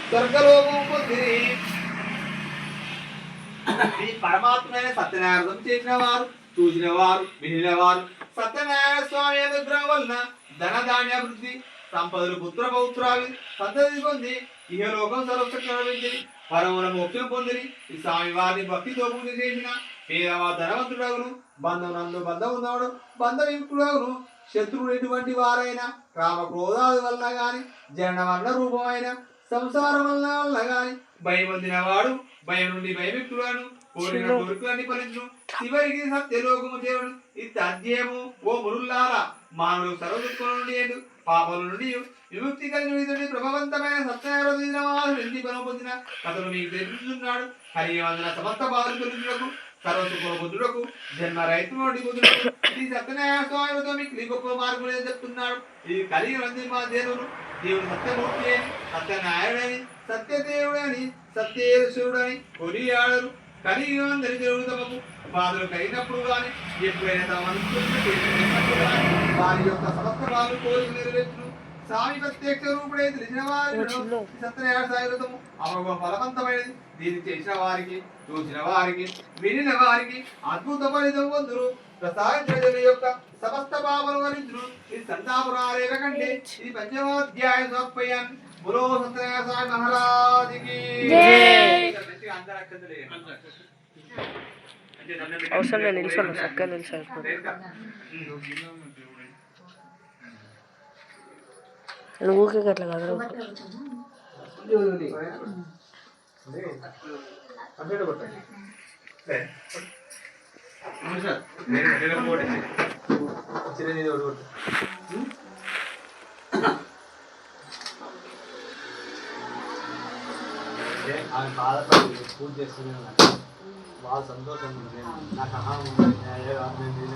స్వర్గలోకం పొందిరి. ఈ పరమాత్మైన సత్యనారాయణం చేసిన వారు, చూసిన వారు, వినిన వారు సత్యనారాయణ స్వామి అనుగ్రహం వలన ధనధాన్యాభివృద్ధి, సంపదలు, పుత్ర పౌత్రాలు సంతతి పొంది ఇహలోకం సర్వచక్రవించి పరముల మోక్షం పొందిరి. ఈ స్వామి వారిని భక్తితో పూజ చేసిన పేదవా ధనవంతుడవును, బంధువునందు బంధం ఉన్నాడు బంధవిముక్తుడవును. శత్రువులు ఎటువంటి వారైనా కామ క్రోధాల వలన గాని, జన వర్ణ రూపమైన సంసారం వలన గాని భయపొందిన వాడు భయం నుండి భయవిక్తులను, కోరిన కోరికలన్నీ ఫలించును, చివరికి సత్యలోకము చేరును. ఇది అధ్యయము. ఓ మురుల్లారా, మానవుడు సర్వదుఃఖం నుండి పాపల నుండి విముక్తి కలిగి ప్రభావంతమైన సత్యనారాయణ ఎన్ని బలం పొందిన అతను మీకు తెలుస్తున్నాడు. కలిగి వందన సమస్త బాధలు తొలగించుటకు, సర్వసుఖ బుద్ధుడకు, జన్మ రైతు బుద్ధుడకు ఈ సత్యనారాయణ స్వామితో మీకు ఈ గొప్ప మార్పులు ఏం చెప్తున్నాడు. ఈ కలిగి వంది మా దేవుడు, దేవుడు సత్యమూర్తి అని, సత్యనారాయణని, సత్యదేవుడని, సత్యేశ్వరుడని కొనియాడరు. కలిగి అందరి దేవుడు తమకు బాధలు కలిగినప్పుడు కానీ, ఎప్పుడైనా తమ వారి యొక్క సమస్త బాధలు కోరిక నెరవేర్చును. స్వామి ప్రత్యక్ష రూపుడై తెలిసిన వారి సత్యనారాయణ సాయుధము అమోఘ ఫలవంతమైనది. దీన్ని చేసిన వారికి, చూసిన వారికి, వినిన వారికి అద్భుత ఫలితం పొందురు. ప్రసాద యొక్క సమస్త భావన వరించును. ఇది సంతాపురారేవ కంటే ఇది పంచమాధ్యాయ సమర్పయాన్ని. బులో సత్యనారాయణ స్వామి మహారాజుకి అవసరం నిలిచాను చక్కగా నిలిచాను. ఊరికే అట్లా కదా ఆయన బాధపడి పూజ చేస్తూనే ఉన్నాను. బాగా సంతోషంగా ఉంది. నాకు అహం ఉంది.